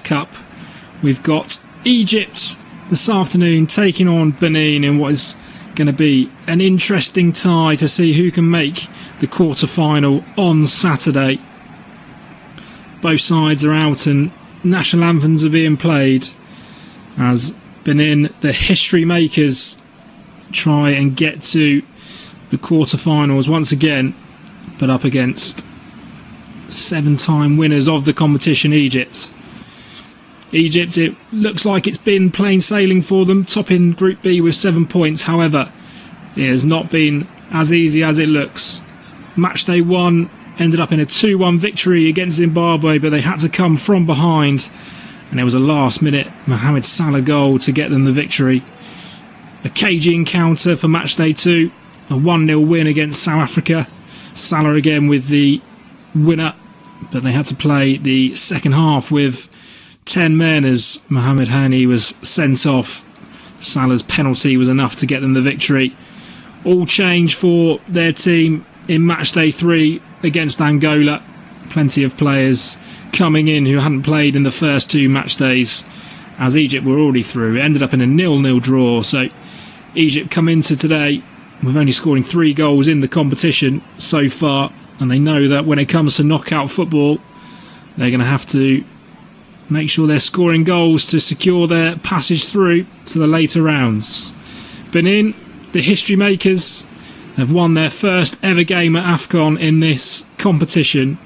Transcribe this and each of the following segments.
Cup. We've got Egypt this afternoon taking on Benin in what is going to be an interesting tie to see who can make the quarter-final on Saturday. Both sides are out and national anthems are being played as Benin, the history makers, try and get to the quarter-finals once again, but up against 7-time winners of the competition, Egypt. Egypt, it looks like it's been plain sailing for them, topping Group B with 7 points. However, it has not been as easy as it looks. Matchday 1 ended up in a 2-1 victory against Zimbabwe, but they had to come from behind, and it was a last-minute Mohamed Salah goal to get them the victory. A cagey encounter for Matchday 2, a 1-0 win against South Africa. Salah again with the winner, but they had to play the second half with 10 men as Mohamed Hani was sent off. Salah's penalty was enough to get them the victory. All change for their team in Matchday 3 against Angola. Plenty of players coming in who hadn't played in the first 2 match days, as Egypt were already through. It ended up in a 0-0 draw, so Egypt come into today with only scoring 3 goals in the competition so far, and they know that when it comes to knockout football, they're going to have to make sure they're scoring goals to secure their passage through to the later rounds. Benin, the history makers, have won their first ever game at AFCON in this competition.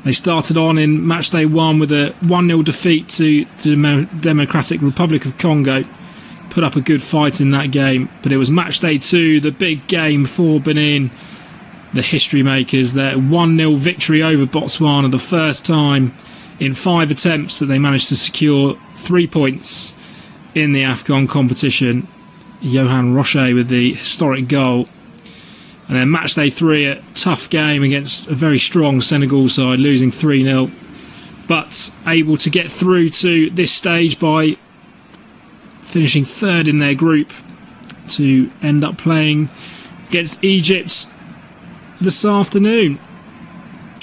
They started on in Matchday 1 with a 1-0 defeat to the Democratic Republic of Congo. Put up a good fight in that game, but it was Matchday 2, the big game for Benin, the history makers. Their 1-0 victory over Botswana, the first time in 5 attempts that they managed to secure 3 points in the AFCON competition. Johan Roche with the historic goal. And then Matchday 3, a tough game against a very strong Senegal side, losing 3-0. But able to get through to this stage by finishing 3rd in their group to end up playing against Egypt this afternoon.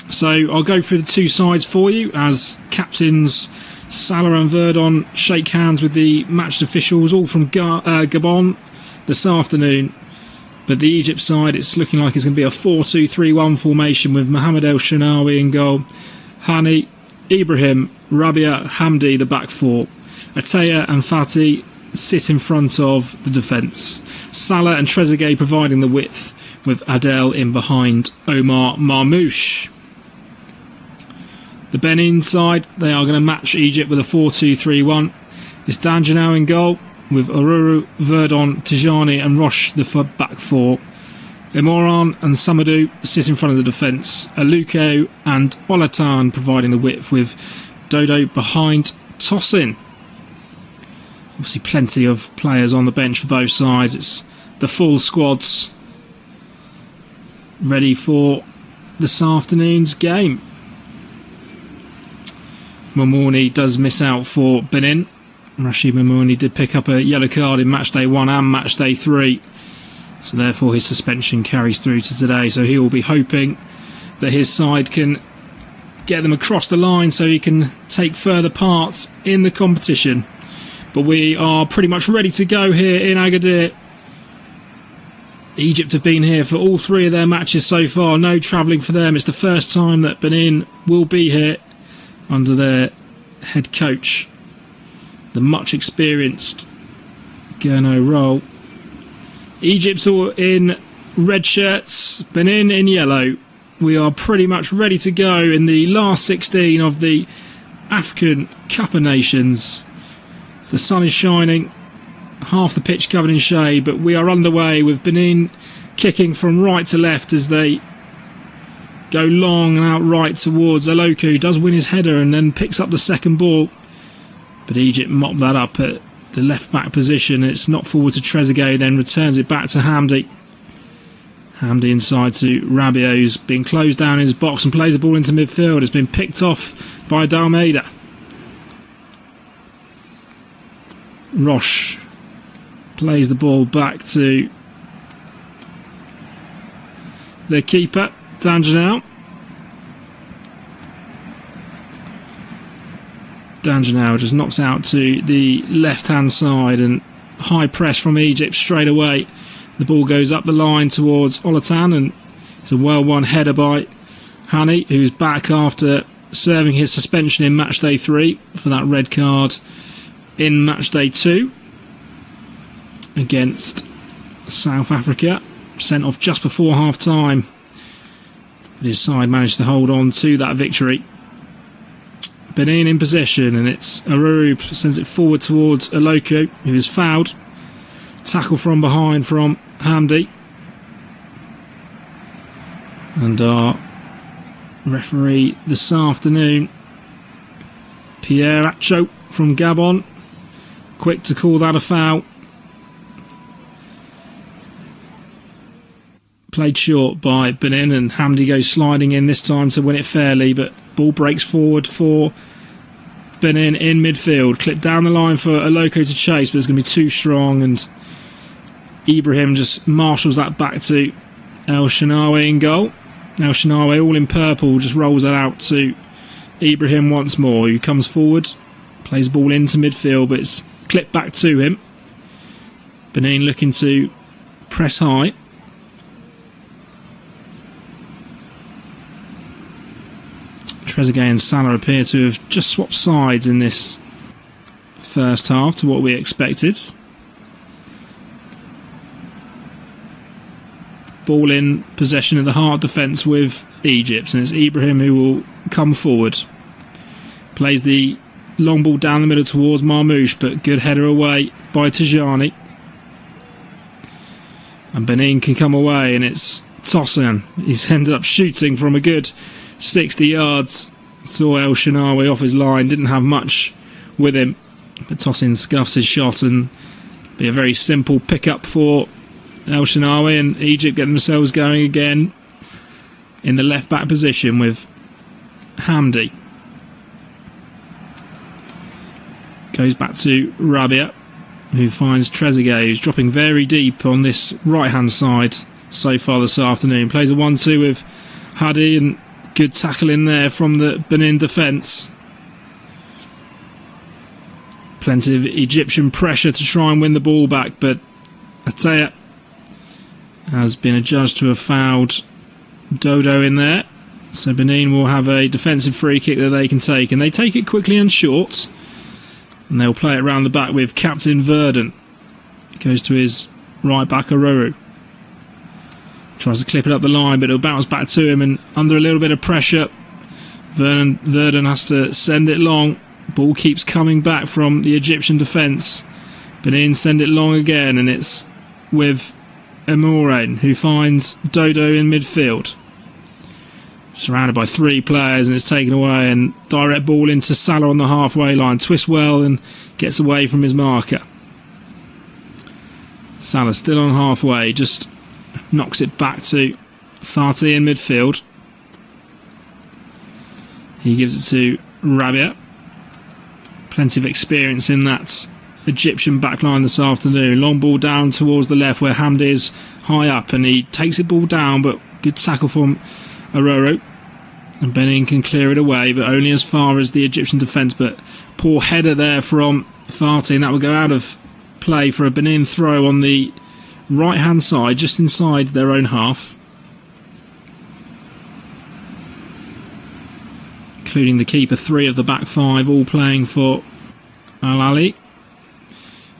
So I'll go through the 2 sides for you as captains Salah and Verdon shake hands with the matched officials, all from Gabon this afternoon. But the Egypt side, it's looking like it's going to be a 4-2-3-1 formation with Mohamed El Shenawi in goal, Hani, Ibrahim, Rabia, Hamdi, the back 4. Ataya and Fatih sit in front of the defence. Salah and Trezeguet providing the width, with Adel in behind Omar Marmoush. The Benin side, they are going to match Egypt with a 4-2-3-1. It's Danjanao in goal, with Oruru, Verdon, Tijani and Roche the back 4. Imoran and Samadou sit in front of the defence. Aluko and Olatan providing the width, with Dodo behind Tosin. Obviously plenty of players on the bench for both sides. It's the full squads ready for this afternoon's game. Momouni does miss out for Benin. Rashid Momouni did pick up a yellow card in Matchday 1 and Matchday 3. So therefore his suspension carries through to today. So he will be hoping that his side can get them across the line so he can take further part in the competition. But we are pretty much ready to go here in Agadir. Egypt have been here for all 3 of their matches so far. No travelling for them. It's the first time that Benin will be here under their head coach, the much experienced Gurno Roll. Egypt's all in red shirts, Benin in yellow. We are pretty much ready to go in the last 16 of the African Cup of Nations. The sun is shining, half the pitch covered in shade, but we are underway with Benin kicking from right to left as they go long and out right towards Aloku, who does win his header and then picks up the second ball. But Egypt mopped that up at the left back position. It's not forward to Trezeguet, then returns it back to Hamdi. Hamdi inside to Rabiot, who's been closed down in his box and plays the ball into midfield. It's been picked off by Dalmeida. Roche plays the ball back to the keeper, Danjanao. Danjanel just knocks out to the left-hand side, and high press from Egypt straight away. The ball goes up the line towards Olatan, and it's a well-won header by Hani, who's back after serving his suspension in match day 3 for that red card in match day 2 against South Africa. Sent off just before half-time, but his side managed to hold on to that victory. Benin in possession, and it's Aruru sends it forward towards Aloko, who is fouled. Tackle from behind from Hamdi. And our referee this afternoon, Pierre Acho from Gabon, quick to call that a foul. Played short by Benin, and Hamdi goes sliding in this time to win it fairly, but ball breaks forward for Benin in midfield. Clipped down the line for Aloko to chase, but it's going to be too strong, and Ibrahim just marshals that back to El Shenawi in goal. El Shenawi, all in purple, just rolls that out to Ibrahim once more, who comes forward, plays the ball into midfield, but it's clipped back to him. Benin looking to press high. Trezeguet and Salah appear to have just swapped sides in this first half to what we expected. Ball in possession of the hard defence with Egypt, and it's Ibrahim who will come forward. Plays the long ball down the middle towards Marmoush, but good header away by Tijani. And Benin can come away, and it's Tosin. He's ended up shooting from a good 60 yards. Saw El Shenawi off his line, didn't have much with him, but Tosin scuffs his shot, and be a very simple pick-up for El Shenawi, and Egypt get themselves going again in the left-back position with Hamdi. Goes back to Rabia, who finds Trezeguet, who's dropping very deep on this right-hand side so far this afternoon. Plays a 1-2 with Hadi, and good tackle in there from the Benin defence. Plenty of Egyptian pressure to try and win the ball back, but Atea has been adjudged to have fouled Dodo in there. So Benin will have a defensive free kick that they can take, and they take it quickly and short, and they'll play it round the back with Captain Verdon. It goes to his right back, Aruru. Tries to clip it up the line, but it'll bounce back to him, and under a little bit of pressure, Verdon has to send it long. Ball keeps coming back from the Egyptian defence. Benin send it long again, and it's with Emourain, who finds Dodo in midfield. Surrounded by 3 players, and it's taken away, and direct ball into Salah on the halfway line. Twists well and gets away from his marker. Salah still on halfway, just knocks it back to Fatih in midfield. He gives it to Rabia. Plenty of experience in that Egyptian backline this afternoon. Long ball down towards the left where Hamdi is high up, and he takes the ball down, but good tackle from Aroro. And Benin can clear it away, but only as far as the Egyptian defence. But poor header there from Fatih, and that will go out of play for a Benin throw on the right hand side, just inside their own half, including the keeper. 3 of the back 5 all playing for Al Ahly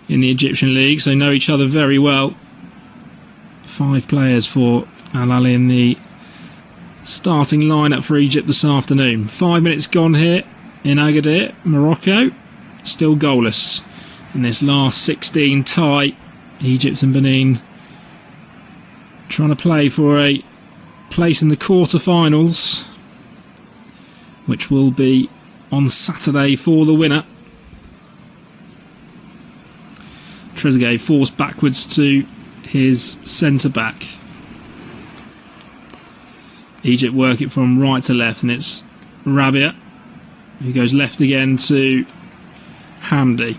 in the Egyptian league, so know each other very well. 5 players for Al Ahly in the starting lineup for Egypt this afternoon. 5 minutes gone here in Agadir, Morocco. Still goalless in this last 16 tie. Egypt and Benin trying to play for a place in the quarter-finals, which will be on Saturday for the winner. Trezeguet forced backwards to his centre-back. Egypt work it from right to left, and it's Rabia who goes left again to Hamdi.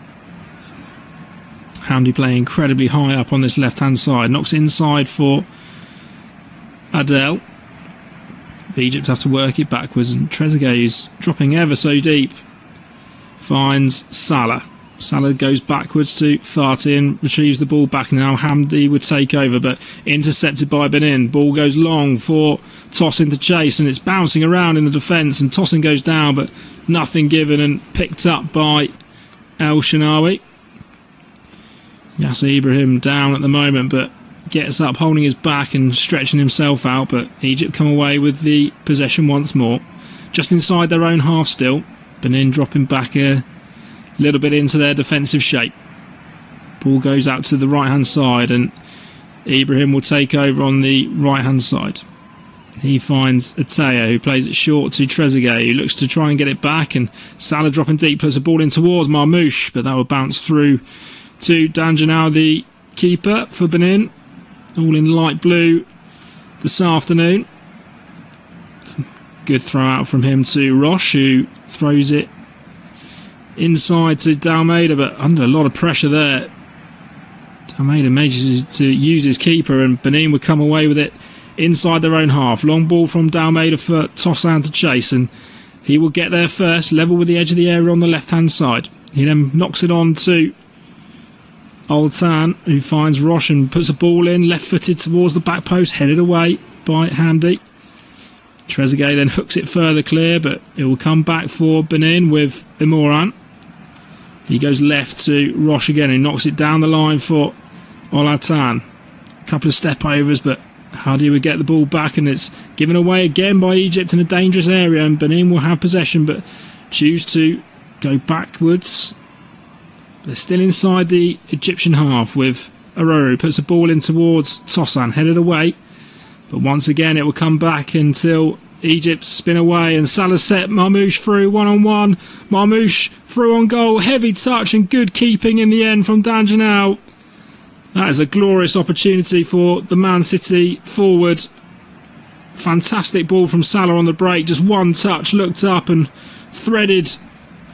Hamdi playing incredibly high up on this left-hand side. Knocks inside for Adel. Egypt have to work it backwards, and Trezeguet is dropping ever so deep finds Salah. Salah goes backwards to Fatih and retrieves the ball back. Now Hamdi would take over, but intercepted by Benin. Ball goes long for Tosin to chase, and it's bouncing around in the defence, and Tosin goes down, but nothing given and picked up by El Shanawi. Yasser Ibrahim down at the moment, but gets up, holding his back and stretching himself out, but Egypt come away with the possession once more. Just inside their own half still. Benin dropping back a little bit into their defensive shape. Ball goes out to the right hand side, and Ibrahim will take over on the right hand side. He finds Ataya, who plays it short to Trezeguet, who looks to try and get it back, and Salah dropping deep, puts the ball in towards Marmoush, but that will bounce through to Danjanao, the keeper for Benin, all in light blue this afternoon. Good throw out from him to Roche, who throws it inside to Dalmeida, but under a lot of pressure there. Dalmeida manages to use his keeper, and Benin would come away with it inside their own half. Long ball from Dalmeida for Tosin to chase, and he will get there first, level with the edge of the area on the left hand side. He then knocks it on to Altan, who finds Roche and puts a ball in, left footed towards the back post, headed away by Hamdi. Trezeguet then hooks it further clear, but it will come back for Benin with Imoran. He goes left to Roche again and knocks it down the line for Olatan. A couple of step overs, but Hadi would get the ball back, and it's given away again by Egypt in a dangerous area, and Benin will have possession but choose to go backwards. They're still inside the Egyptian half with Aroru, puts the ball in towards Tosin, headed away, but once again it will come back until Egypt spin away, and Salah set Marmoush through one-on-one. Marmoush through on goal, heavy touch and good keeping in the end from Danjanao. That is a glorious opportunity for the Man City forward. Fantastic ball from Salah on the break, just one touch, looked up and threaded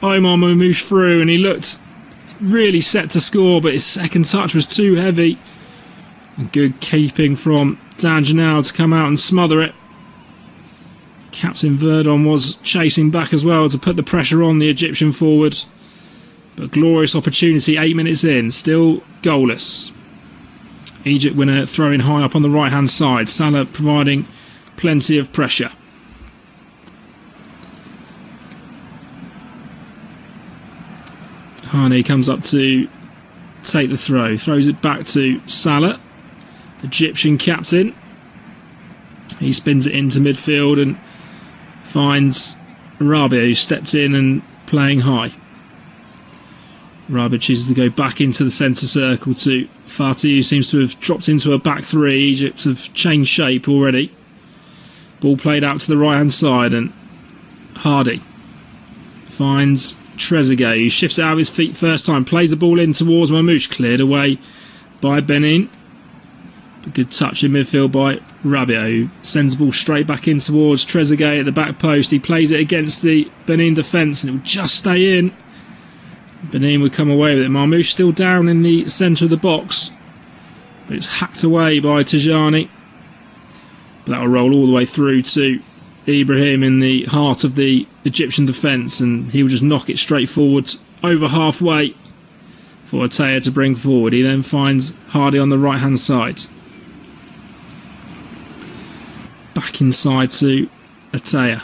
Omar Marmoush through, and he looked really set to score, but his second touch was too heavy. And good keeping from Danjanao to come out and smother it. Captain Verdon was chasing back as well to put the pressure on the Egyptian forward. But glorious opportunity 8 minutes in, still goalless. Egypt winner throwing high up on the right hand side. Salah providing plenty of pressure. Hani comes up to take the throw, throws it back to Salah, Egyptian captain. He spins it into midfield and finds Rabia, who stepped in and playing high. Rabia chooses to go back into the centre circle to Fatih, who seems to have dropped into a back three. Egypt have changed shape already. Ball played out to the right hand side, and Hardy finds Trezeguet, who shifts it out of his feet first time, plays the ball in towards Marmoush, cleared away by Benin. A good touch in midfield by Rabia, who sends the ball straight back in towards Trezeguet at the back post. He plays it against the Benin defence, and it will just stay in. Benin would come away with it. Marmoush still down in the centre of the box, but it's hacked away by Tajani. But that will roll all the way through to Ibrahim in the heart of the Egyptian defence, and he will just knock it straight forward over halfway for Ataya to bring forward. He then finds Hardy on the right hand side. Back inside to Ataya.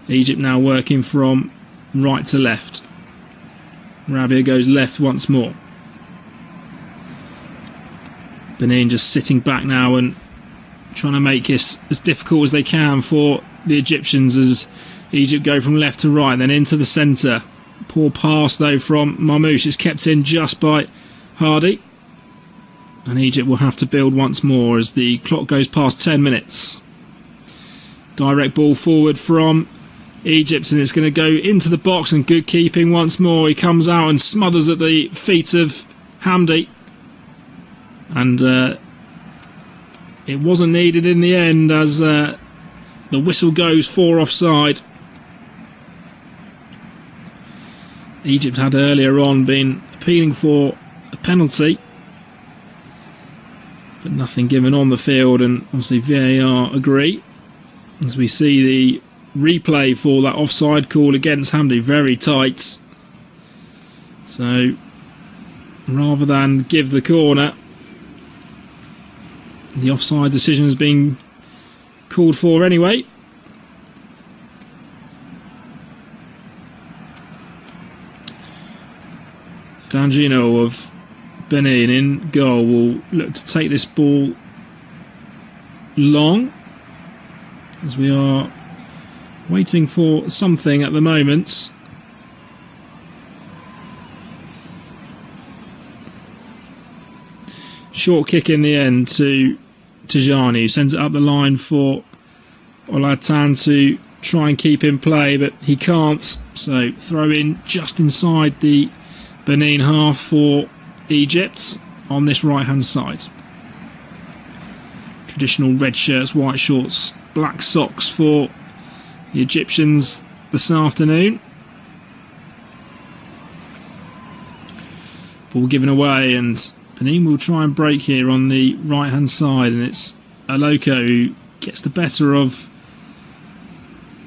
Egypt now working from right to left. Rabia goes left once more. Benin just sitting back now and trying to make this as difficult as they can for the Egyptians as Egypt go from left to right, then into the centre. Poor pass though from Marmoush. It's kept in just by Hardy. And Egypt will have to build once more as the clock goes past 10 minutes. Direct ball forward from Egypt, and it's going to go into the box, and good keeping once more. He comes out and smothers at the feet of Hamdi. And it wasn't needed in the end as the whistle goes for offside. Egypt had earlier on been appealing for a penalty, but nothing given on the field, and obviously VAR agree as we see the replay for that offside call against Hamdi. Very tight. So rather than give the corner, the offside decision has been called for anyway. D'Angelo of Benin in goal will look to take this ball long, as we are waiting for something at the moment. Short kick in the end to Tijani, who sends it up the line for Olatan to try and keep in play, but he can't. So throw in just inside the Benin half for Egypt on this right hand side. Traditional red shirts, white shorts, black socks for the Egyptians this afternoon. Ball given away, and Benin will try and break here on the right hand side, and it's Aloko who gets the better of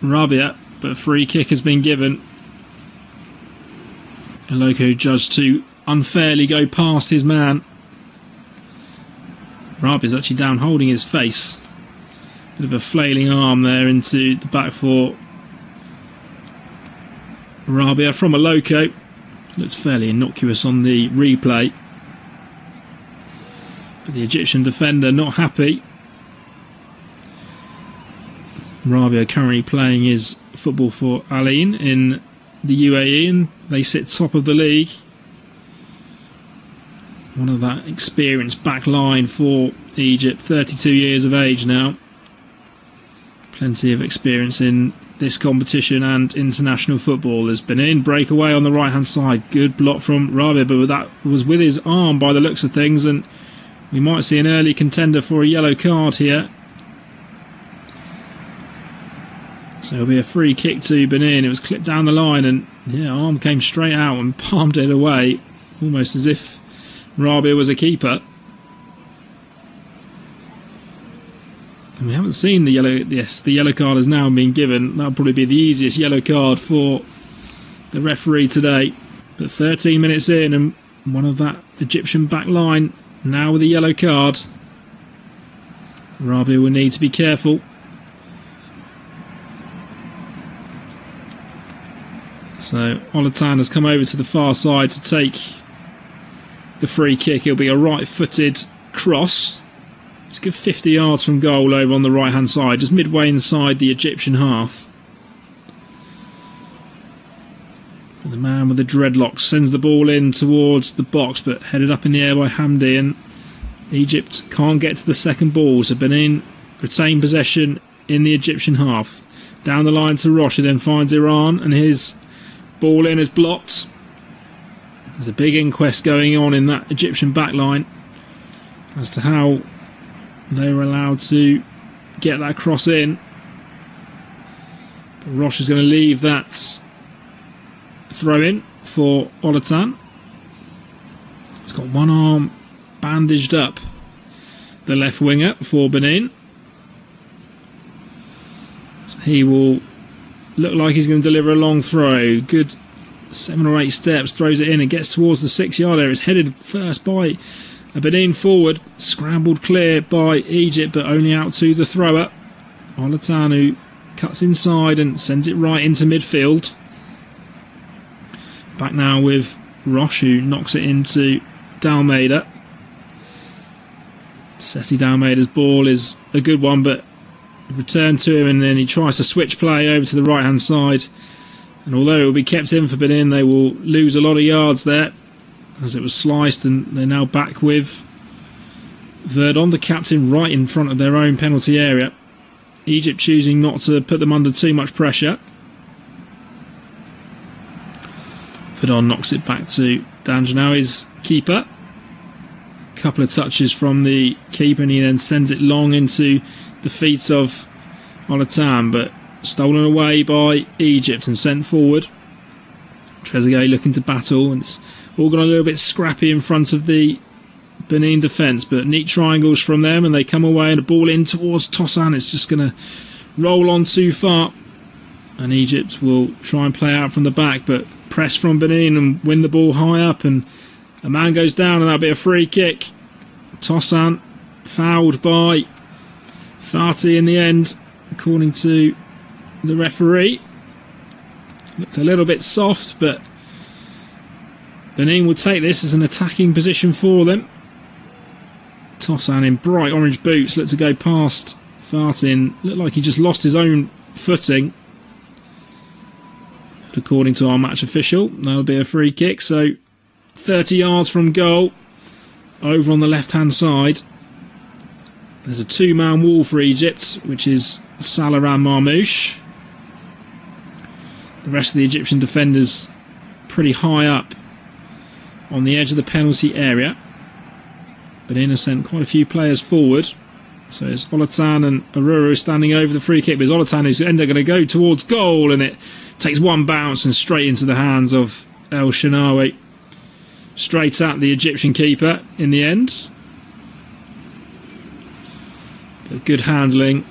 Rabia, but a free kick has been given. Aloko judged to unfairly go past his man. Rabia's actually down holding his face. Bit of a flailing arm there into the back for Rabia from Aloko. Looks fairly innocuous on the replay. But the Egyptian defender not happy. Rabia currently playing his football for Al Ain in the UAE, and they sit top of the league. One of that experienced back line for Egypt, 32 years of age now. Plenty of experience in this competition and international football. There's Benin breakaway on the right hand side. Good block from Rabia, but that was with his arm by the looks of things, and we might see an early contender for a yellow card here. So it'll be a free kick to Benin. It was clipped down the line, and arm came straight out and palmed it away, almost as if Rabia was a keeper. And we haven't seen the yellow. Yes, the yellow card has now been given. That'll probably be the easiest yellow card for the referee today. But 13 minutes in, and one of that Egyptian back line now with a yellow card. Rabia will need to be careful. So Olatan has come over to the far side to take the free kick. It'll be a right-footed cross. It's a good 50 yards from goal over on the right-hand side, just midway inside the Egyptian half. And the man with the dreadlocks sends the ball in towards the box, but headed up in the air by Hamdi, and Egypt can't get to the second ball, so Benin retain possession in the Egyptian half. Down the line to Roche, who then finds Iran, and his ball in is blocked. There's a big inquest going on in that Egyptian backline as to how they were allowed to get that cross in. But Roche is going to leave that throw in for Olatan. He's got one arm bandaged up, the left winger for Benin. So he will look like he's going to deliver a long throw. Good 7 or 8 steps, throws it in and gets towards the 6-yard area. It's headed first by a Benin forward, scrambled clear by Egypt, but only out to the thrower. Olatan, who cuts inside and sends it right into midfield. Back now with Roche, who knocks it into Dalmeida. Sessi Dalmeida's ball is a good one, but returned to him, and then he tries to switch play over to the right hand side, and although it will be kept in for Benin, they will lose a lot of yards there as it was sliced, and they're now back with Verdon, the captain, right in front of their own penalty area. Egypt choosing not to put them under too much pressure. Verdon knocks it back to Danjanawi's keeper. A couple of touches from the keeper, and he then sends it long into the feet of Olatan, but stolen away by Egypt and sent forward. Trezeguet looking to battle, and it's all gone a little bit scrappy in front of the Benin defence, but neat triangles from them, and they come away and a ball in towards Tossan. It's just going to roll on too far. And Egypt will try and play out from the back, but press from Benin and win the ball high up, and a man goes down, and that'll be a free kick. Toussaint fouled by Fati in the end, according to the referee. Looks a little bit soft, but Benin will take this as an attacking position for them. Toussaint in bright orange boots looked to go past Fati and looked like he just lost his own footing. According to our match official, that'll be a free kick. So 30 yards from goal, over on the left-hand side. There's a two-man wall for Egypt, which is Salah and Marmouche. The rest of the Egyptian defenders pretty high up on the edge of the penalty area. Benin have sent quite a few players forward. So it's Olatan and Aruru standing over the free kick, but Olatan is going to go towards goal, and it takes one bounce and straight into the hands of El Shenawi. Straight at the Egyptian keeper in the end. But good handling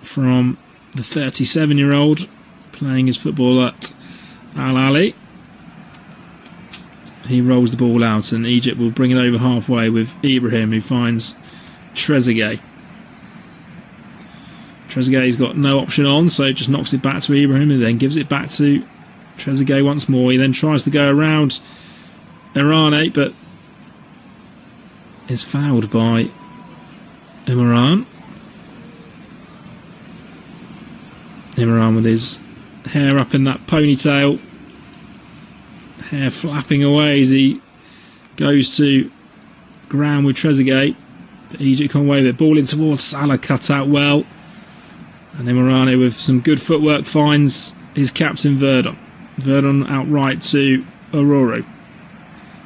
from the 37-year-old playing his football at Al Ali. He rolls the ball out, and Egypt will bring it over halfway with Ibrahim, who finds Trezeguet. Trezeguet's got no option on, so just knocks it back to Ibrahim and then gives it back to Trezeguet once more. He then tries to go around Irane, but is fouled by Imran. Imran with his hair up in that ponytail, hair flapping away as he goes to ground with Trezeguet. But Egypt come away with it. Ball in towards Salah, cut out well. And Imran with some good footwork finds his captain Verdon. Verdon outright to Aruru.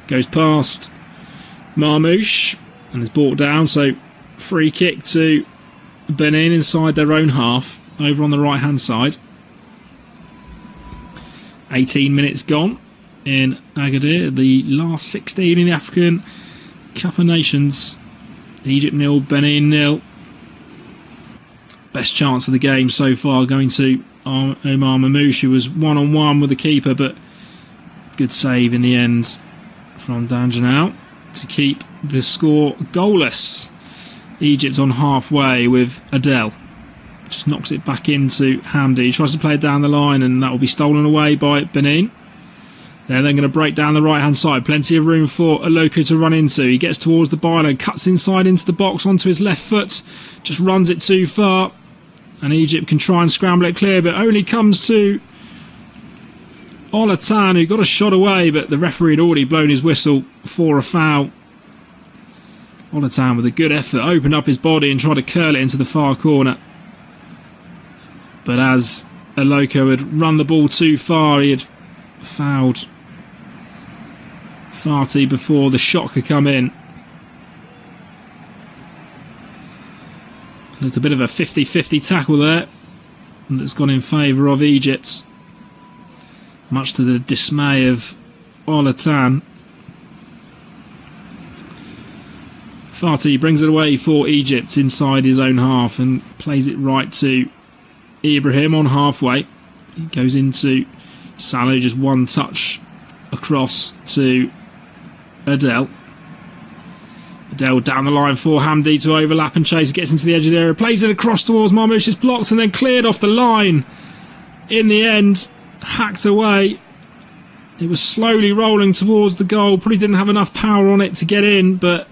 Goes past Marmouche and is brought down. So free kick to Benin inside their own half, over on the right hand side. 18 minutes gone in Agadir, the last 16 in the African Cup of Nations. Egypt 0, Benin 0. Best chance of the game so far going to Omar Mamouche, who was one-on-one with the keeper, but good save in the end from Danjanal to keep the score goalless. Egypt on halfway with Adel. Just knocks it back into Hamdi. He tries to play it down the line, and that will be stolen away by Benin. They're then going to break down the right-hand side. Plenty of room for Aloko to run into. He gets towards the byline, cuts inside into the box onto his left foot, just runs it too far. And Egypt can try and scramble it clear, but only comes to Olatan, who got a shot away, but the referee had already blown his whistle for a foul. Olatan with a good effort opened up his body and tried to curl it into the far corner. But as Aloko had run the ball too far, he had fouled Fati before the shot could come in. There's a bit of a 50-50 tackle there that's gone in favour of Egypt, much to the dismay of Olatan. Fati brings it away for Egypt inside his own half and plays it right to Ibrahim on halfway. He goes into Salah, just one touch across to Adel. Adel down the line for Hamdi to overlap and chase. Gets into the edge of the area, plays it across towards Marmouche. It's blocked and then cleared off the line. In the end, hacked away. It was slowly rolling towards the goal. Probably didn't have enough power on it to get in, but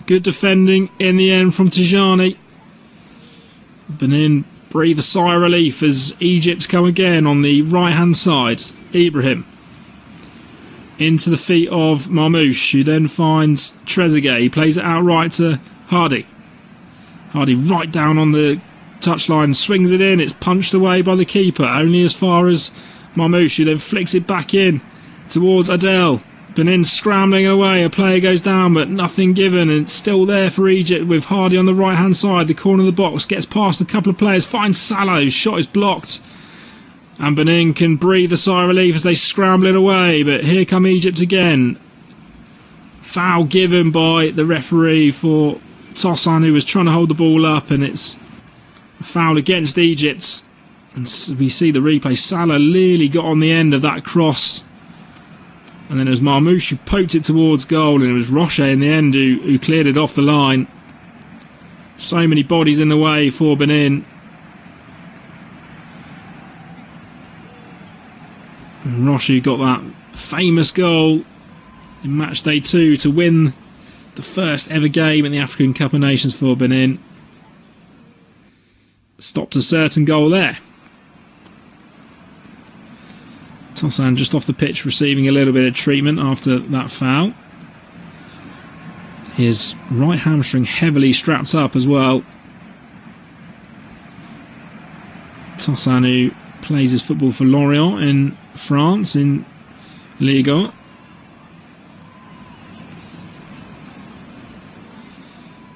good defending in the end from Tijani. Benin breathe a sigh of relief as Egypt's come again on the right hand side. Ibrahim into the feet of Marmouche, who then finds Trezeguet. He plays it outright to Hardy. Hardy right down on the touchline, swings it in. It's punched away by the keeper, only as far as Marmouche, who then flicks it back in towards Adel. Benin scrambling away, a player goes down, but nothing given, and it's still there for Egypt with Hardy on the right hand side. The corner of the box gets past a couple of players, finds Salah, whose shot is blocked. And Benin can breathe a sigh of relief as they scramble it away. But here come Egypt again. Foul given by the referee for Toussaint, who was trying to hold the ball up. And it's a foul against Egypt And we see the replay. Salah nearly got on the end of that cross. And then it was Marmoush who poked it towards goal, and it was Rocher in the end who cleared it off the line. So many bodies in the way for Benin. And Rocher got that famous goal in match day 2 to win the first ever game in the African Cup of Nations for Benin. Stopped a certain goal there. Tosan just off the pitch, receiving a little bit of treatment after that foul. His right hamstring heavily strapped up as well. Tosan, who plays his football for Lorient in France in Liga.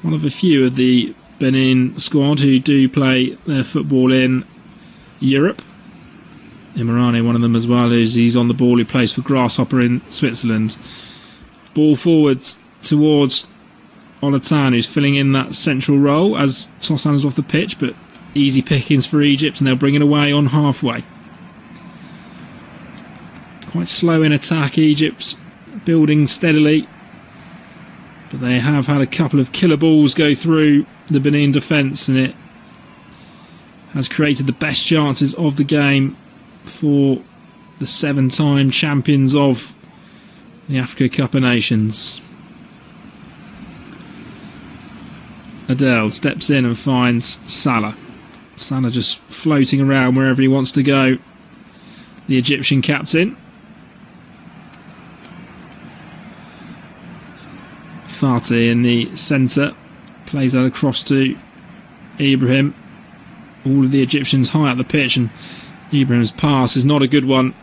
One of a few of the Benin squad who do play their football in Europe. Imorane, one of them as well, he's on the ball, he plays for Grasshopper in Switzerland. Ball forwards towards Olatan, who's filling in that central role as Tosan is off the pitch, but easy pickings for Egypt, and they'll bring it away on halfway. Quite slow in attack, Egypt, building steadily, but they have had a couple of killer balls go through the Benin defence, and it has created the best chances of the game for the 7-time champions of the Africa Cup of Nations. Adel steps in and finds Salah. Salah just floating around wherever he wants to go. The Egyptian captain. Fatih in the centre. Plays that across to Ibrahim. All of the Egyptians high up the pitch, and Ibrahim's pass is not a good one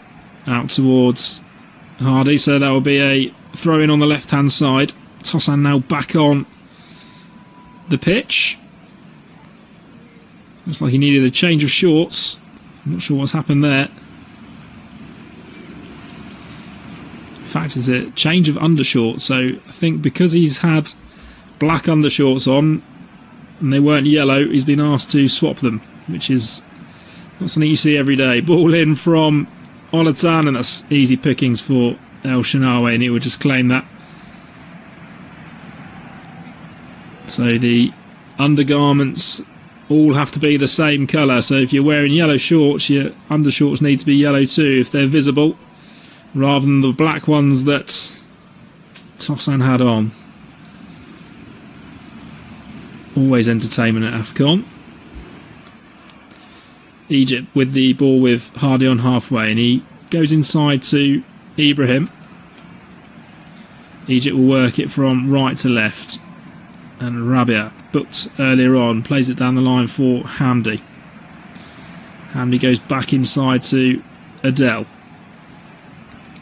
out towards Hardy, so that will be a throw in on the left hand side. Tosan now back on the pitch. Looks like he needed a change of shorts. I'm not sure what's happened there. In fact, it's a change of undershorts, so I think because he's had black undershorts on and they weren't yellow, he's been asked to swap them, which is not something you see every day. Ball in from Olatan, and that's easy pickings for El Shenawy, and he would just claim that. So the undergarments all have to be the same colour. So if you're wearing yellow shorts, your undershorts need to be yellow too if they're visible, rather than the black ones that Tosan had on. Always entertainment at AFCON. Egypt with the ball with Hardy on halfway, and he goes inside to Ibrahim. Egypt will work it from right to left, and Rabia, booked earlier on, plays it down the line for Hamdi. Hamdi goes back inside to Adel.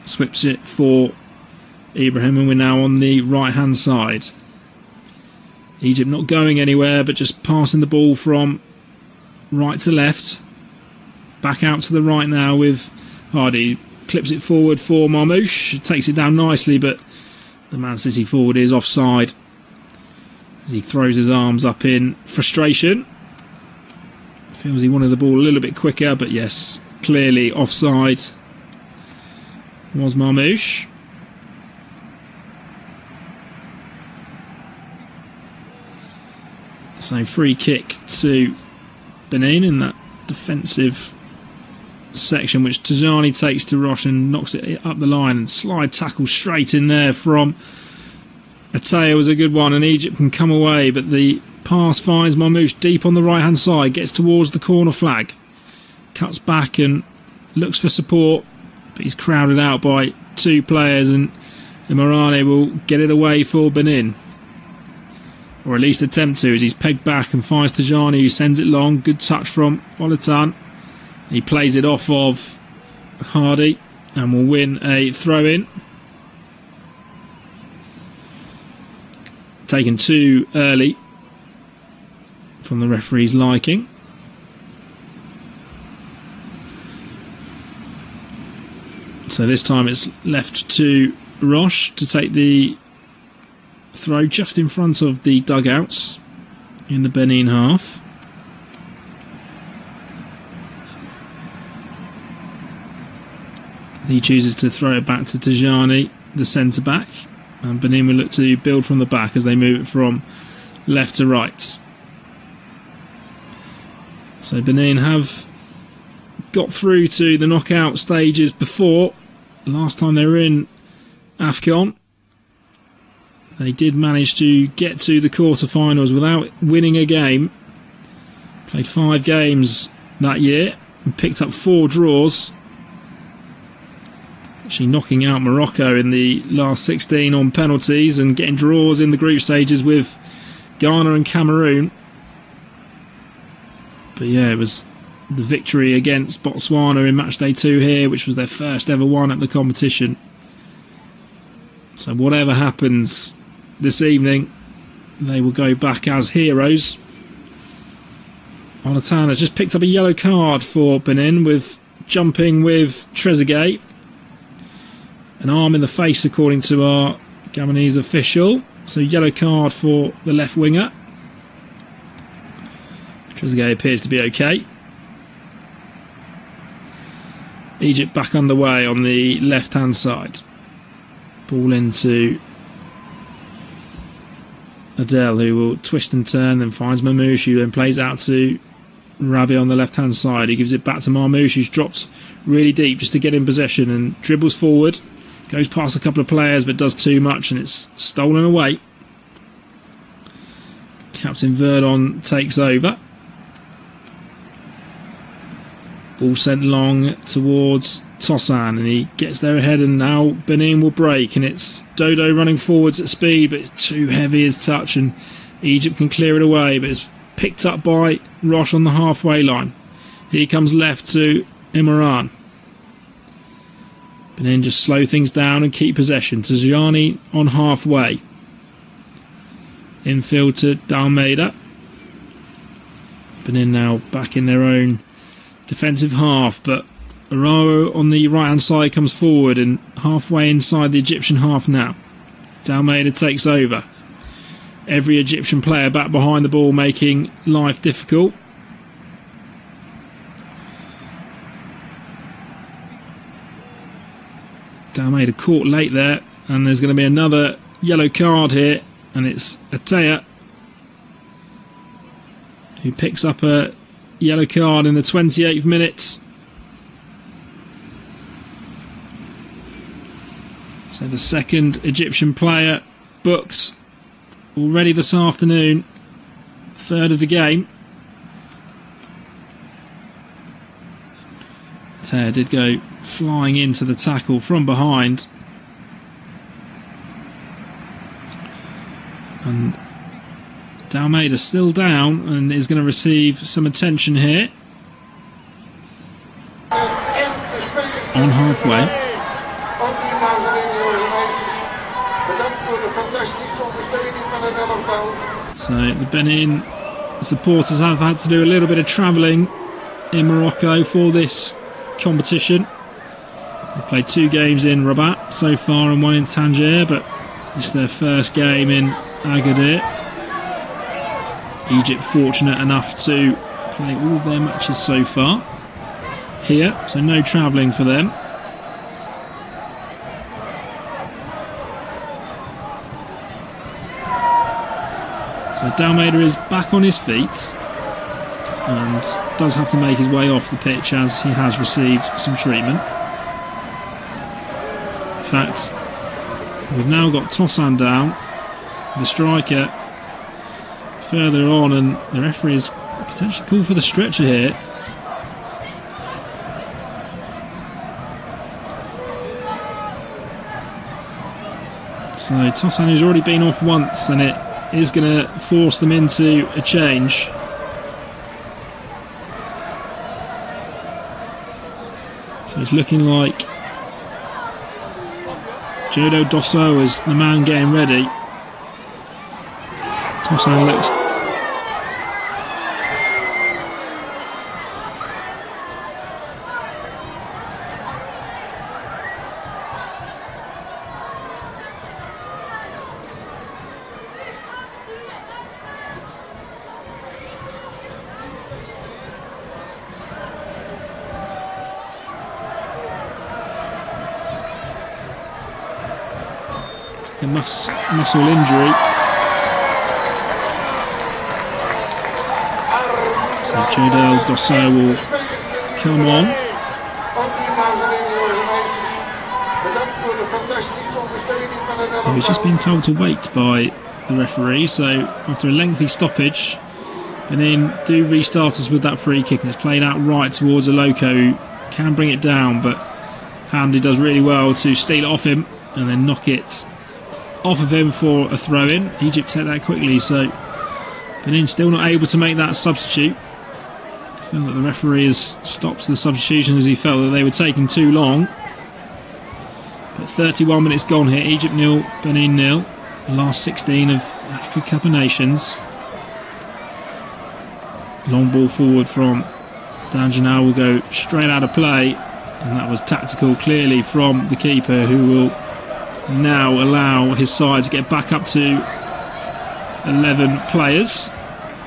Swips it for Ibrahim, and we're now on the right hand side. Egypt not going anywhere, but just passing the ball from right to left. Back out to the right now with Hardy. Clips it forward for Marmoush. Takes it down nicely, but the Man City forward is offside. He throws his arms up in frustration. Feels he wanted the ball a little bit quicker, but yes, clearly offside was Marmoush. So free kick to Benin in that defensive section, which Tajani takes to Roche and knocks it up the line, and slide tackle straight in there from Ataya was a good one, and Egypt can come away, but the pass finds Marmoush deep on the right hand side, gets towards the corner flag, cuts back and looks for support, but he's crowded out by two players, and Imorane will get it away for Benin, or at least attempt to, as he's pegged back and finds Tajani, who sends it long. Good touch from Olatan. He plays it off of Hardy and will win a throw-in. Taken too early from the referee's liking. So this time it's left to Roche to take the throw just in front of the dugouts in the Benin half. He chooses to throw it back to Tijani, the centre-back. And Benin will look to build from the back as they move it from left to right. So Benin have got through to the knockout stages before. Last time they were in AFCON, they did manage to get to the quarterfinals without winning a game. Played 5 games that year and picked up 4 draws. Actually knocking out Morocco in the last 16 on penalties and getting draws in the group stages with Ghana and Cameroon. But yeah, it was the victory against Botswana in matchday 2 here, which was their first ever one at the competition. So whatever happens this evening, they will go back as heroes. Onatan has just picked up a yellow card for Benin with jumping with Trezeguet. An arm in the face, according to our Gabonese official. So yellow card for the left winger. Trezeguet appears to be okay. Egypt back underway on the left-hand side. Ball into Adel, who will twist and turn, then finds Mamouche, who then plays out to Rabi on the left-hand side. He gives it back to Marmouche, who's dropped really deep just to get in possession and dribbles forward. Goes past a couple of players but does too much and it's stolen away. Captain Verdon takes over. Ball sent long towards Tossan and he gets there ahead, and now Benin will break, and it's Dodo running forwards at speed, but it's too heavy his touch and Egypt can clear it away, but it's picked up by Roche on the halfway line. He comes left to Imran. Benin just slow things down and keep possession. Tijani on halfway. Infield to Dalmeida. Benin now back in their own defensive half, but Arao on the right hand side comes forward and halfway inside the Egyptian half now. Dalmeida takes over. Every Egyptian player back behind the ball, making life difficult. Dalmeida caught late there, and there's going to be another yellow card here, and it's Atea who picks up a yellow card in the 28th minute. So the second Egyptian player booked already this afternoon, third of the game. Atea did go flying into the tackle from behind, and Dalmeida still down and is going to receive some attention here on halfway. So the Benin supporters have had to do a little bit of travelling in Morocco for this competition. They've played 2 games in Rabat so far and 1 in Tangier, but it's their first game in Agadir. Egypt fortunate enough to play all of their matches so far here, so no travelling for them. So Dalmeida is back on his feet and does have to make his way off the pitch as he has received some treatment. In fact, we've now got Tossan down, the striker, further on, and the referee is potentially called for the stretcher here. So Tossan has already been off once, and it is going to force them into a change. So it's looking like Jodo Dosso is the man getting ready. Tossan looks a muscle injury. So Jodel Dosso will come on. He's just been told to wait by the referee, so after a lengthy stoppage, Benin do restart us with that free kick, and it's played out right towards Aloko, who can bring it down, but Hamdi does really well to steal it off him and then knock it off of him for a throw-in. Egypt take that quickly, so Benin still not able to make that substitute. I feel that the referee has stopped the substitution as he felt that they were taking too long. But 31 minutes gone here, Egypt 0, Benin 0. The last 16 of Africa Cup of Nations. Long ball forward from Danjanao will go straight out of play, and that was tactical clearly from the keeper, who will now allow his side to get back up to 11 players.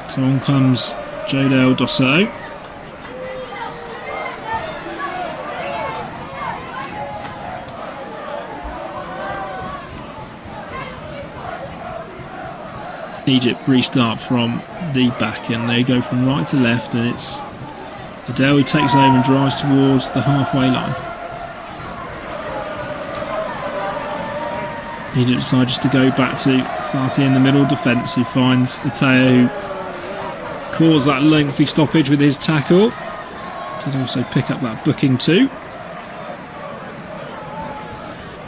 So on comes Jodel Dosso. Egypt restart from the back, and they go from right to left, and it's Adel who takes over and drives towards the halfway line. Egypt decide just to go back to Fatih in the middle defence, who finds Ataya, who caused that lengthy stoppage with his tackle. Did also pick up that booking too.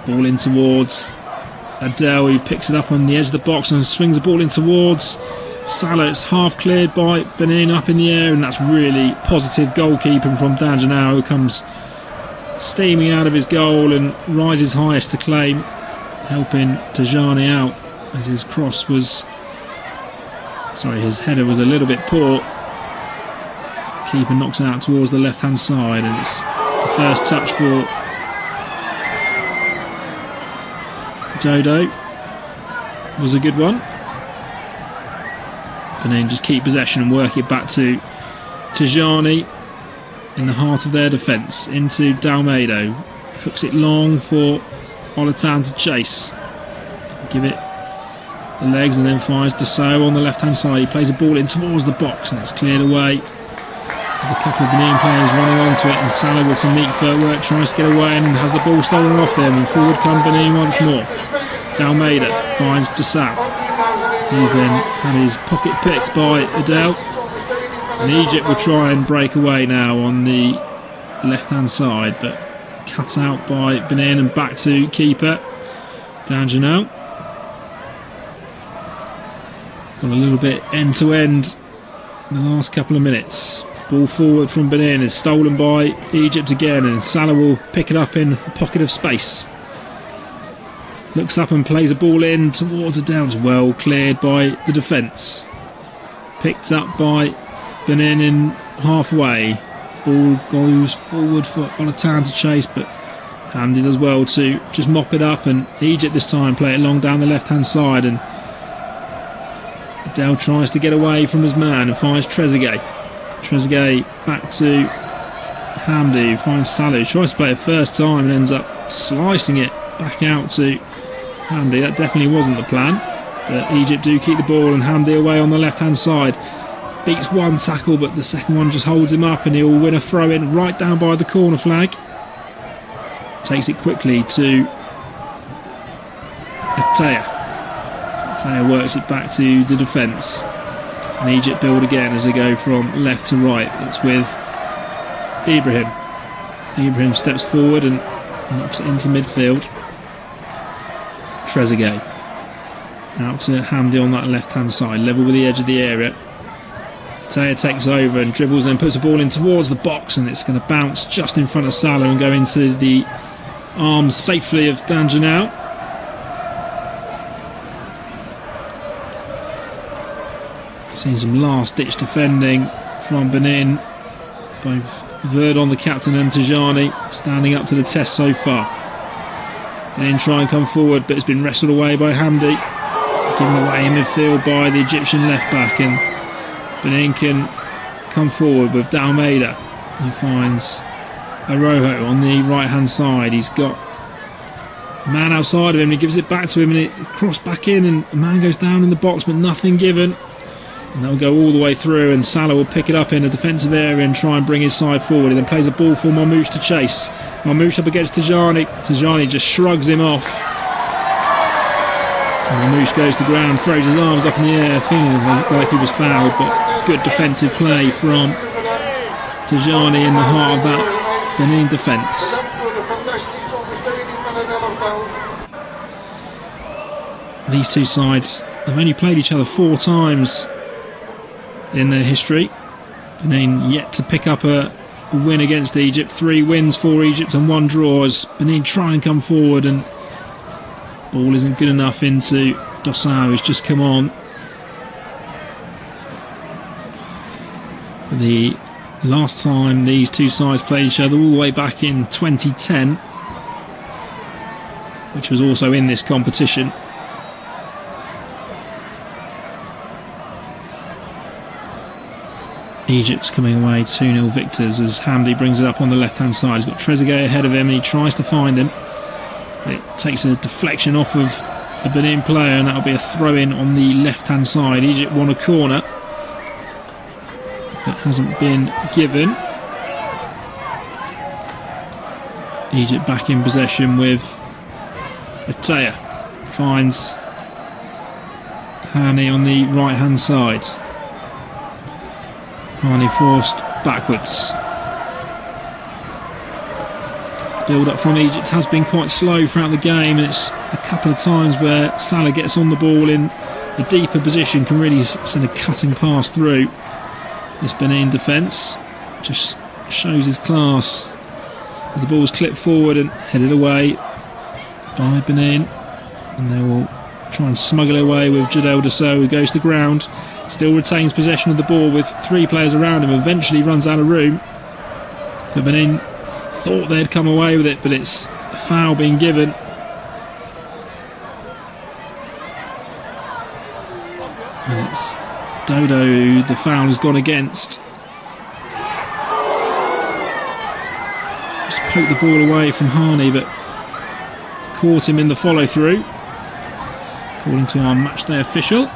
Ball in towards Adel, who picks it up on the edge of the box and swings the ball in towards Salah. It's half cleared by Benin up in the air, and that's really positive goalkeeping from Danjanao, who comes steaming out of his goal and rises highest to claim, helping Tajani out as his his header was a little bit poor. Keeper knocks it out towards the left hand side, and it's the first touch for Jodo. Was a good one. Benin just keep possession and work it back to Tajani in the heart of their defence. Into Dalmedo. Hooks it long for Olatan to chase. Give it the legs and then finds Dassault on the left hand side. He plays a ball in towards the box, and it's cleared away. With a couple of Benin players running onto it, and Salah with some neat footwork tries to get away and has the ball stolen off him, and forward come Benin once more. Dalmeida finds Dassault. He's then had his pocket picked by Adel, and Egypt will try and break away now on the left hand side, but cut out by Benin and back to keeper Danjanao. Got a little bit end to end in the last couple of minutes. Ball forward from Benin is stolen by Egypt again, and Salah will pick it up in a pocket of space. Looks up and plays a ball in towards Adel, well cleared by the defence. Picked up by Benin in halfway. Ball goes forward for Olatan to chase, but Hamdi does well to just mop it up, and Egypt this time play it long down the left hand side, and Adel tries to get away from his man and finds Trezeguet. Trezeguet back to Hamdi, who finds Salah, who tries to play it first time and ends up slicing it back out to Hamdi. That definitely wasn't the plan, but Egypt do keep the ball, and Hamdi away on the left hand side. Beats one tackle, but the second one just holds him up, and he'll win a throw in right down by the corner flag. Takes it quickly to Ataya. Ataya works it back to the defence, and Egypt build again as they go from left to right. It's with Ibrahim. Ibrahim steps forward and knocks it into midfield. Trezeguet out to Hamdi on that left hand side, level with the edge of the area. Ataya takes over and dribbles and puts the ball in towards the box, and it's going to bounce just in front of Salah and go into the arms safely of Danjanao. Seen some last ditch defending from Benin, both Verdon the captain and Tajani standing up to the test so far. Benin try and come forward, but it's been wrestled away by Hamdi, given away in midfield by the Egyptian left back, and Benin can come forward with Dalmeida, who finds Arojo on the right hand side. He's got Man outside of him, he gives it back to him and it crossed back in, and the man goes down in the box but nothing given. And they'll go all the way through, and Salah will pick it up in a defensive area and try and bring his side forward. He then plays a ball for Marmoush to chase. Marmoush up against Tajani. Tajani just shrugs him off. Marmoush goes to the ground, throws his arms up in the air, feeling like he was fouled, but good defensive play from Tajani in the heart of that Benin defence. These two sides have only played each other 4 times in their history. Benin yet to pick up a win against Egypt. 3 wins for Egypt and 1 draw as Benin try and come forward, and ball isn't good enough into Dossau, who's just come on. The last time these two sides played each other all the way back in 2010, which was also in this competition. Egypt's coming away 2-0 victors as Hamdi brings it up on the left hand side. He's got Trezeguet ahead of him and he tries to find him. It takes a deflection off of a Benin player, and that'll be a throw in on the left hand side. Egypt won a corner that hasn't been given. Egypt back in possession with Ataya. Finds Hani on the right hand side. Hani forced backwards. Build up from Egypt has been quite slow throughout the game, and it's a couple of times where Salah gets on the ball in a deeper position, can really send a cutting pass through this Benin defence. Just shows his class as the ball's clipped forward and headed away by Benin, and they will try and smuggle it away with Jadel Dossau, who goes to the ground. Still retains possession of the ball with 3 players around him. Eventually runs out of room. But Benin thought they'd come away with it, but it's a foul being given. And it's Dodo who the foul has gone against. Just poked the ball away from Hani, but caught him in the follow through, according to our matchday official.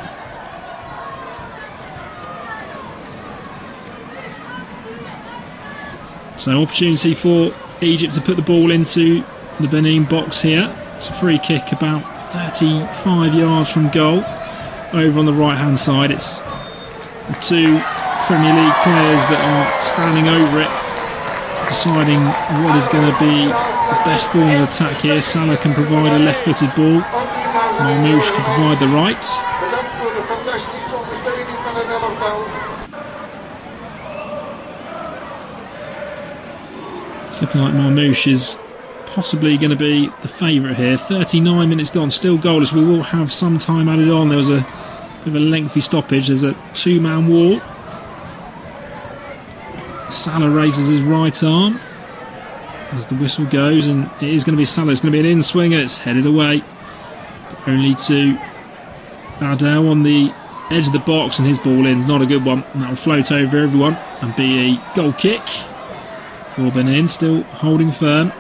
So opportunity for Egypt to put the ball into the Benin box here. It's a free kick about 35 yards from goal, over on the right hand side. It's the 2 Premier League players that are standing over it, deciding what is going to be the best form of attack here. Salah can provide a left footed ball, Marmoush can provide the right. It's looking like Marmoush is possibly going to be the favourite here. 39 minutes gone, still goalless. We will have some time added on. There was a bit of a lengthy stoppage. There's a 2-man wall. Salah raises his right arm as the whistle goes, and it is going to be Salah. It's going to be an in-swinger. It's headed away, but only to Adel on the edge of the box, and his ball in's not a good one. And that will float over everyone and be a goal kick for Benin, still holding firm.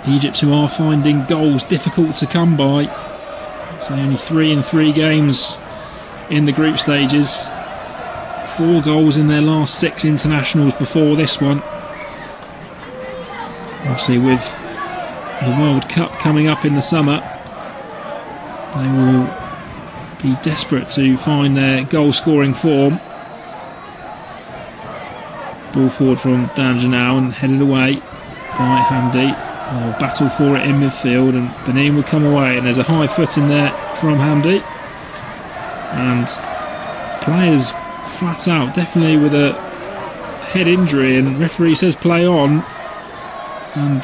Egypt, who are finding goals difficult to come by. So only 3 in 3 games in the group stages. 4 goals in their last 6 internationals before this one. Obviously with the World Cup coming up in the summer, they will be desperate to find their goal scoring form. Ball forward from Danja now and headed away by Hamdi. They'll battle for it in midfield, and Benin will come away, and there's a high foot in there from Hamdi. And players flat out, definitely with a head injury, and referee says play on. And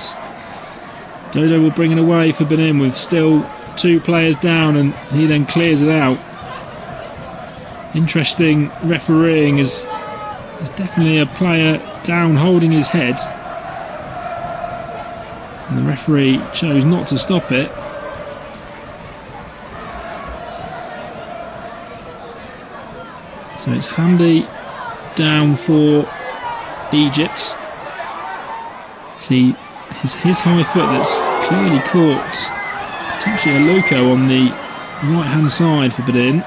Dodo will bring it away for Benin with still 2 players down, and he then clears it out. Interesting refereeing as there's definitely a player down holding his head, and the referee chose not to stop it. So it's Hamdi down for Egypt. See his high foot that's clearly caught potentially a loco on the right hand side for Benin.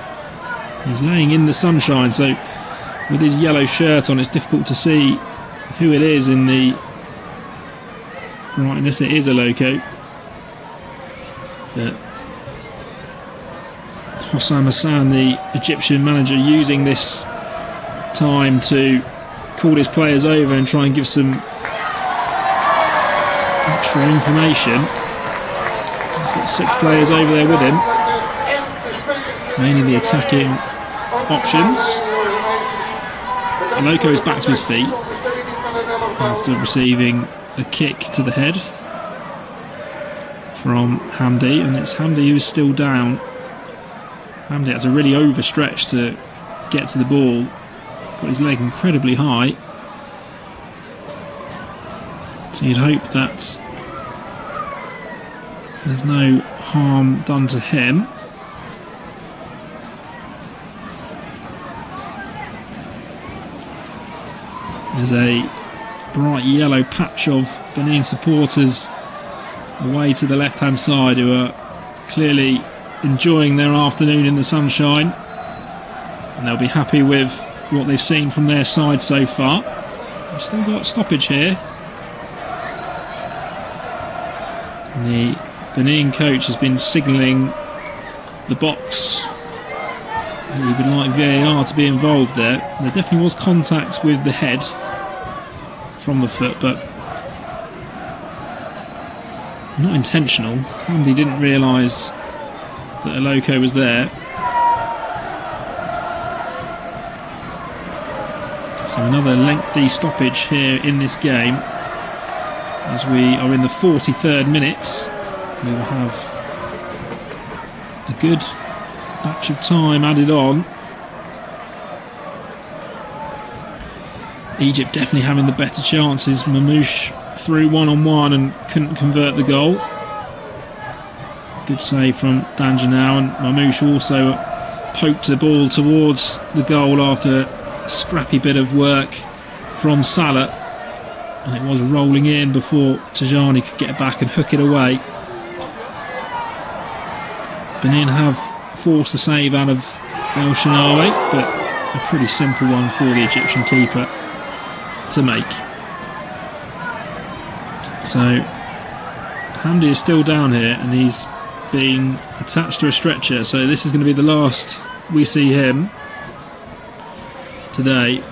He's laying in the sunshine, so with his yellow shirt on it's difficult to see who it is in the brightness. It is a loco, but Hossam Hassan, the Egyptian manager, using this time to call his players over and try and give some extra information. He's got 6 players over there with him, mainly the attacking options. Loco is back to his feet after receiving a kick to the head from Hamdi, and it's Hamdi who's still down. Hamdi has to really overstretch to get to the ball. Got his leg incredibly high. So you'd hope that there's no harm done to him. There's a bright yellow patch of Benin supporters away to the left hand side who are clearly enjoying their afternoon in the sunshine, and they'll be happy with what they've seen from their side so far. We've still got stoppage here. And the Benin coach has been signalling the box that he would like VAR to be involved there. There definitely was contact with the head from the foot, but not intentional. Hamdi didn't realise that a loco was there. So another lengthy stoppage here in this game. As we are in the 43rd minute, we will have a good batch of time added on. Egypt definitely having the better chances. Mamouche threw one-on-one and couldn't convert the goal. Good save from Danjanao, and Mamouche also poked the ball towards the goal after a scrappy bit of work from Salah, and it was rolling in before Tajani could get back and hook it away. Benin have forced a save out of El Shenawi, but a pretty simple one for the Egyptian keeper to make. So Hamdi is still down here and he's being attached to a stretcher, so this is going to be the last we see him today.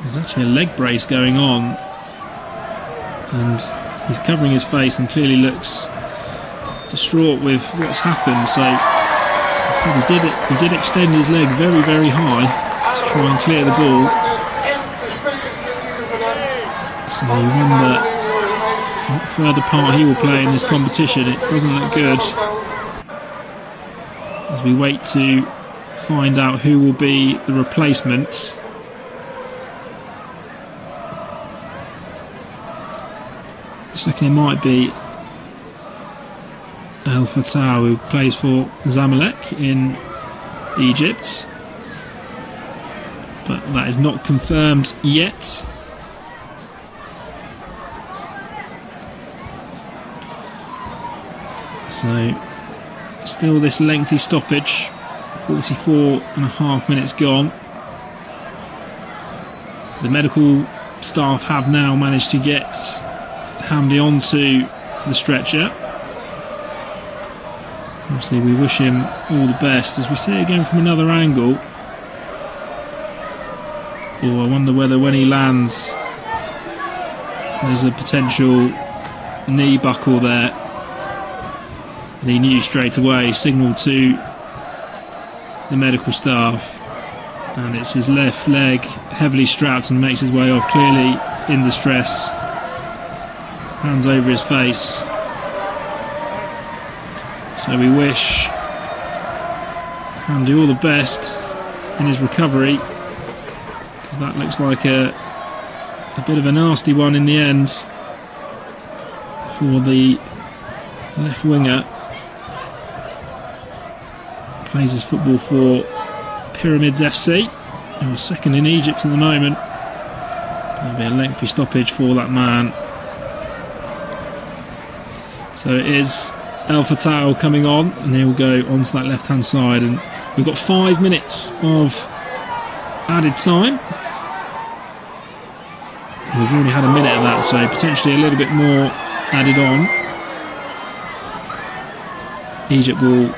There's actually a leg brace going on, and he's covering his face and clearly looks distraught with what's happened. So he did extend his leg very, very high to try and clear the ball. So you wonder what further part he will play in this competition. It doesn't look good as we wait to find out who will be the replacement. Looks like it might be El Fattah, who plays for Zamalek in Egypt, but that is not confirmed yet. So still this lengthy stoppage, 44.5 minutes gone. The medical staff have now managed to get Hamdi onto the stretcher. Obviously we wish him all the best. As we see it again from another angle, I wonder whether when he lands there's a potential knee buckle there, and he knew straight away, signalled to the medical staff, and it's his left leg heavily strapped and makes his way off, clearly in distress, hands over his face. So we wish Hamdi all the best in his recovery, because that looks like a bit of a nasty one in the end for the left winger. Plays his football for Pyramids FC, who are second in Egypt at the moment. There'll be a lengthy stoppage for that man. So it is El Fatah coming on, and he'll go onto that left-hand side. And we've got 5 minutes of added time. We've already had a minute of that, so potentially a little bit more added on. Egypt will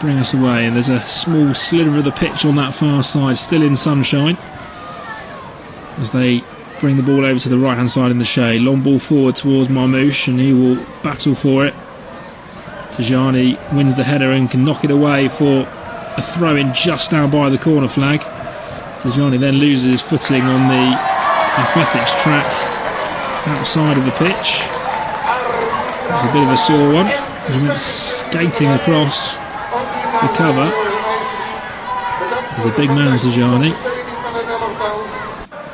bring us away, and there's a small sliver of the pitch on that far side, still in sunshine, as they bring the ball over to the right-hand side in the shade. Long ball forward towards Marmouche, and he will battle for it. Tajani wins the header and can knock it away for a throw-in just now by the corner flag. Tajani then loses his footing on the athletics track outside of the pitch. It's a bit of a sore one. He went skating across the cover. There's a big man, Tajani.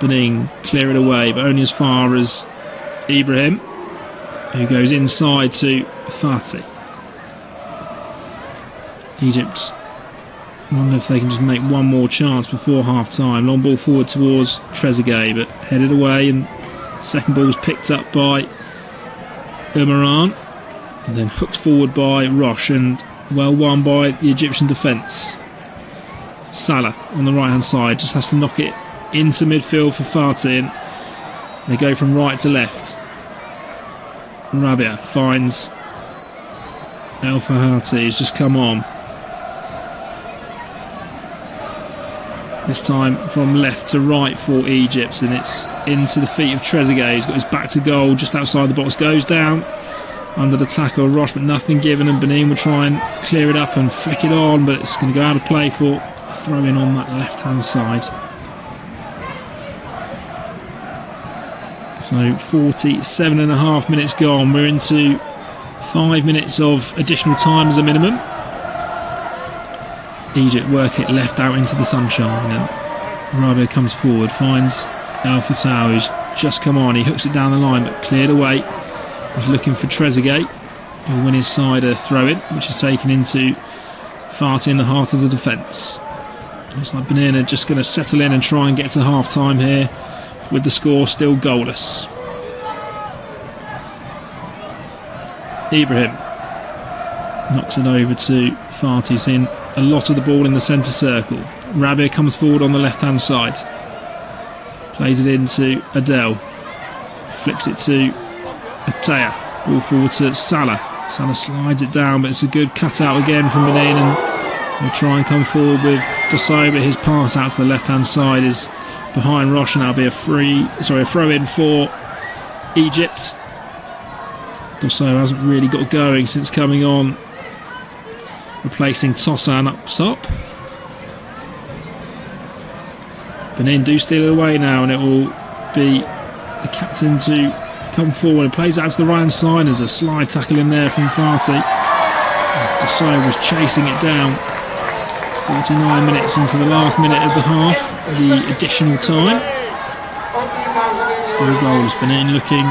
Benin clear it away, but only as far as Ibrahim, who goes inside to Fatih. Egypt wonder if they can just make one more chance before half time. Long ball forward towards Trezeguet, but headed away, and second ball was picked up by Umaran, and then hooked forward by Roche, and well won by the Egyptian defence. Salah on the right hand side just has to knock it into midfield for Fatih, and they go from right to left. Rabia finds El Fahati, who's just come on. This time from left to right for Egypt, and it's into the feet of Trezeguet. He's got his back to goal just outside the box, goes down under the tackle of Roche, but nothing given, and Benin will try and clear it up and flick it on, but it's going to go out of play for a throw in on that left hand side. So 47.5 minutes gone. We're into 5 minutes of additional time as a minimum. Egypt work it left out into the sunshine, and Rabia comes forward, finds El Fatah, who's just come on. He hooks it down the line, but cleared away. He's looking for Trezeguet, who'll win his side a throw-in, which is taken into Fatih in the heart of the defence. Looks like Benin are just going to settle in and try and get to half-time here, with the score still goalless. Ibrahim knocks it over to Fatih. He's in a lot of the ball in the centre circle. Rabia comes forward on the left-hand side. Plays it into Adel. Flips it to Ataya. Ball forward to Salah. Salah slides it down, but it's a good cut-out again from Benin, and they'll try and come forward with Dosso, but his pass out to the left-hand side is behind Roche, and that'll be a throw-in for Egypt. Dosso hasn't really got going since coming on, replacing Tossan up top. Benin do steal it away now, and it will be the captain to come forward and plays out to the right hand side. There's a slide tackle in there from Fatih as Dosso was chasing it down. 49 minutes into the last minute of the half, the additional time. Still goals. Benin looking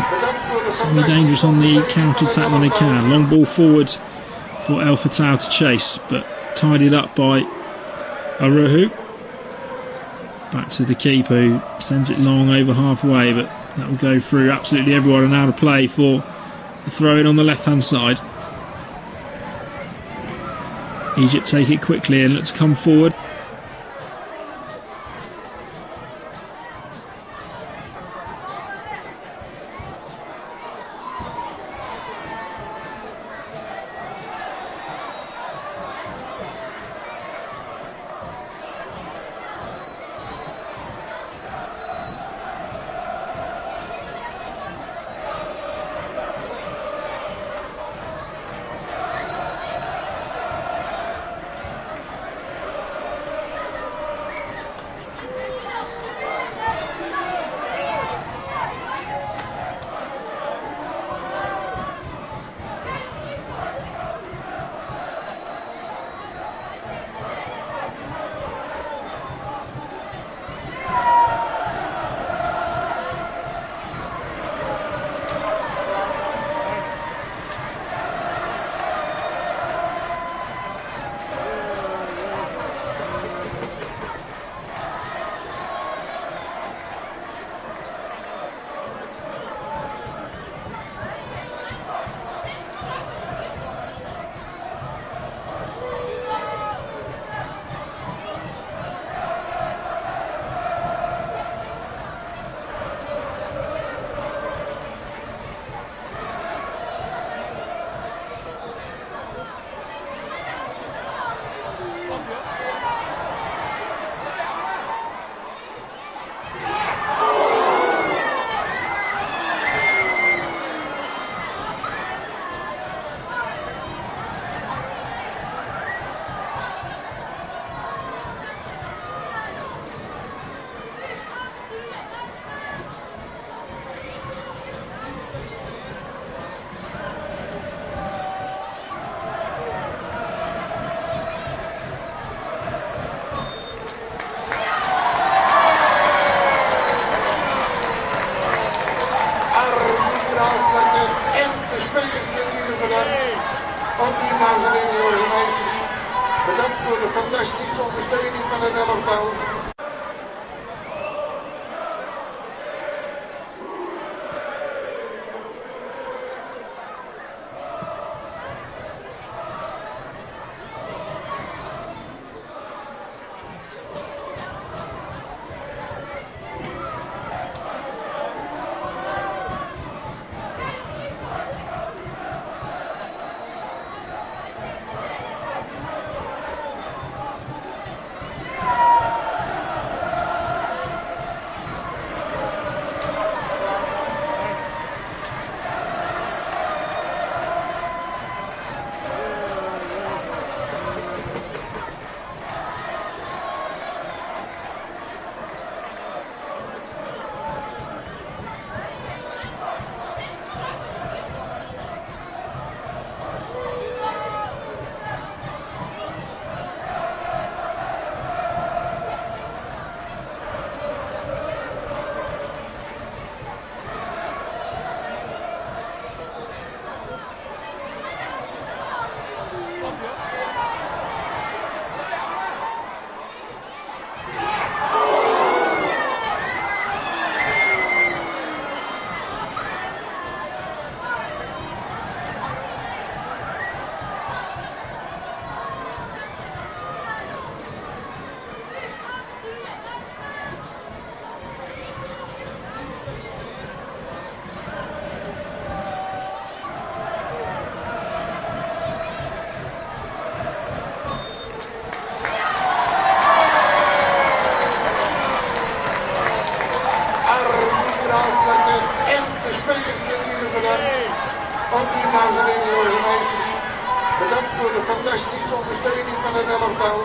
semi-dangerous on the counter-attack when they can. Long ball forward for El Fatah to chase, but tidied up by Aruhu. Back to the keeper, who sends it long over halfway, but that will go through absolutely everyone, and out of play for the throw-in on the left-hand side. Egypt take it quickly and let's come forward. afplekken en de spelers natuurlijk bedankt. Ook die dames en heren, jongens en meisjes. Bedankt voor de fantastische ondersteuning van het elftal. En de spelers natuurlijk bedankt. Ook die dames en heren, jongens en meisjes. Bedankt voor de fantastische ondersteuning van het elftal.